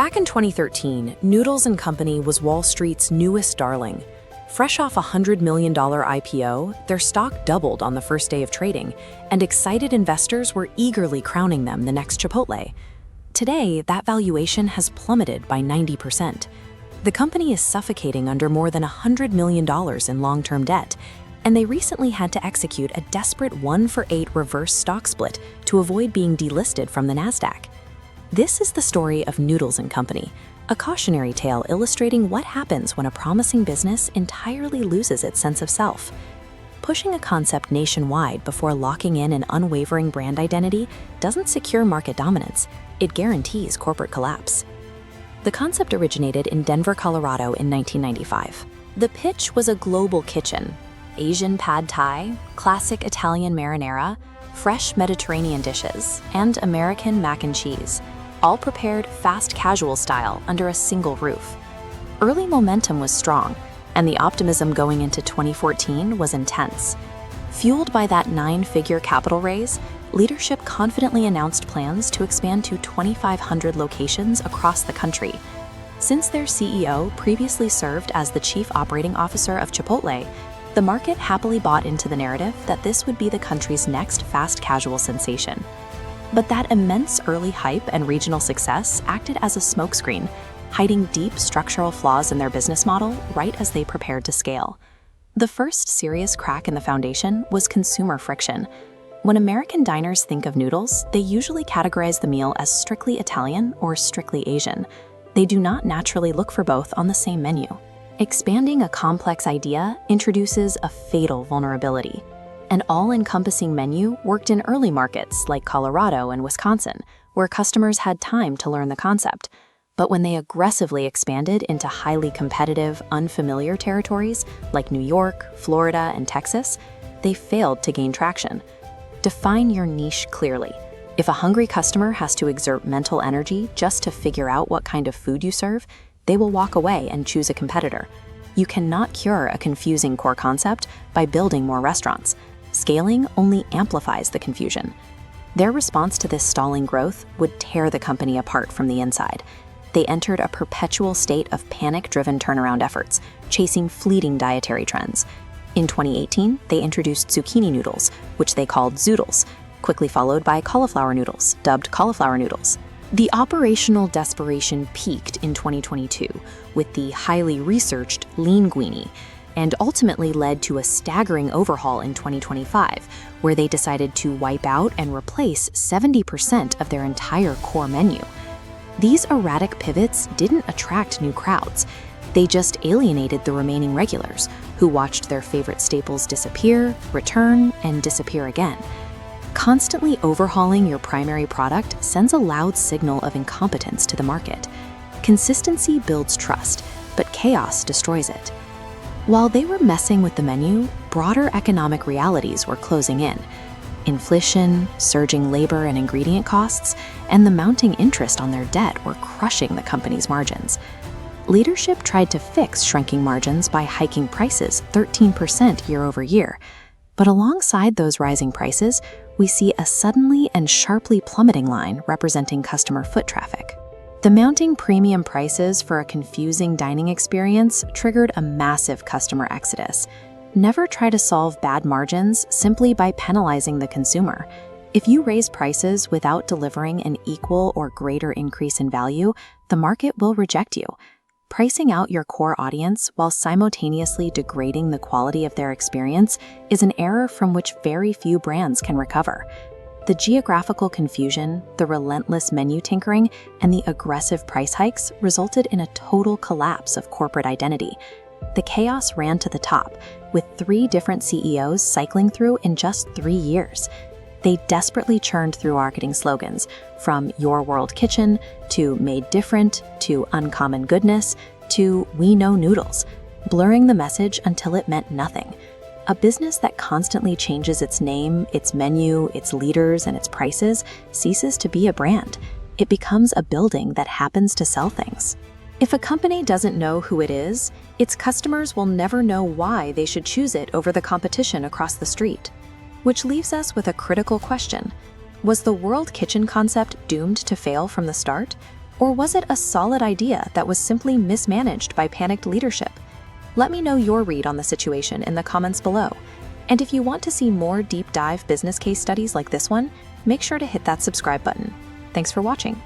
Back in 2013, Noodles Company was Wall Street's newest darling. Fresh off a $100 million IPO, their stock doubled on the first day of trading, and excited investors were eagerly crowning them the next Chipotle. Today, that valuation has plummeted by 90%. The company is suffocating under more than $100 million in long-term debt, and they recently had to execute a desperate 1-for-8 reverse stock split to avoid being delisted from the Nasdaq. This is the story of Noodles Company, a cautionary tale illustrating what happens when a promising business entirely loses its sense of self. Pushing a concept nationwide before locking in an unwavering brand identity doesn't secure market dominance, it guarantees corporate collapse. The concept originated in Denver, Colorado in 1995. The pitch was a global kitchen: Asian pad thai, classic Italian marinara, fresh Mediterranean dishes, and American mac and cheese, all prepared fast casual style under a single roof. Early momentum was strong, and the optimism going into 2014 was intense. Fueled by that 9-figure capital raise, leadership confidently announced plans to expand to 2,500 locations across the country. Since their CEO previously served as the chief operating officer of Chipotle, the market happily bought into the narrative that this would be the country's next fast casual sensation. But that immense early hype and regional success acted as a smokescreen, hiding deep structural flaws in their business model right as they prepared to scale. The first serious crack in the foundation was consumer friction. When American diners think of noodles, they usually categorize the meal as strictly Italian or strictly Asian. They do not naturally look for both on the same menu. Expanding a complex idea introduces a fatal vulnerability. An all-encompassing menu worked in early markets like Colorado and Wisconsin, where customers had time to learn the concept. But when they aggressively expanded into highly competitive, unfamiliar territories like New York, Florida, and Texas, they failed to gain traction. Define your niche clearly. If a hungry customer has to exert mental energy just to figure out what kind of food you serve, they will walk away and choose a competitor. You cannot cure a confusing core concept by building more restaurants. Scaling only amplifies the confusion. Their response to this stalling growth would tear the company apart from the inside. They entered a perpetual state of panic-driven turnaround efforts, chasing fleeting dietary trends. In 2018, they introduced zucchini noodles, which they called zoodles, quickly followed by cauliflower noodles, dubbed cauliflower noodles. The operational desperation peaked in 2022 with the highly researched linguine, and ultimately led to a staggering overhaul in 2025, where they decided to wipe out and replace 70% of their entire core menu. These erratic pivots didn't attract new crowds. They just alienated the remaining regulars, who watched their favorite staples disappear, return, and disappear again. Constantly overhauling your primary product sends a loud signal of incompetence to the market. Consistency builds trust, but chaos destroys it. While they were messing with the menu, broader economic realities were closing in. Inflation, surging labor and ingredient costs, and the mounting interest on their debt were crushing the company's margins. Leadership tried to fix shrinking margins by hiking prices 13% year over year. But alongside those rising prices, we see a suddenly and sharply plummeting line representing customer foot traffic. The mounting premium prices for a confusing dining experience triggered a massive customer exodus. Never try to solve bad margins simply by penalizing the consumer. If you raise prices without delivering an equal or greater increase in value, the market will reject you. Pricing out your core audience while simultaneously degrading the quality of their experience is an error from which very few brands can recover. The geographical confusion, the relentless menu tinkering, and the aggressive price hikes resulted in a total collapse of corporate identity. The chaos ran to the top, with 3 different CEOs cycling through in just 3 years. They desperately churned through marketing slogans, from Your World Kitchen, to Made Different, to Uncommon Goodness, to We Know Noodles, blurring the message until it meant nothing. A business that constantly changes its name, its menu, its leaders, and its prices ceases to be a brand. It becomes a building that happens to sell things. If a company doesn't know who it is, its customers will never know why they should choose it over the competition across the street. Which leaves us with a critical question. Was the world kitchen concept doomed to fail from the start? Or was it a solid idea that was simply mismanaged by panicked leadership? Let me know your read on the situation in the comments below. And if you want to see more deep dive business case studies like this one, make sure to hit that subscribe button. Thanks for watching.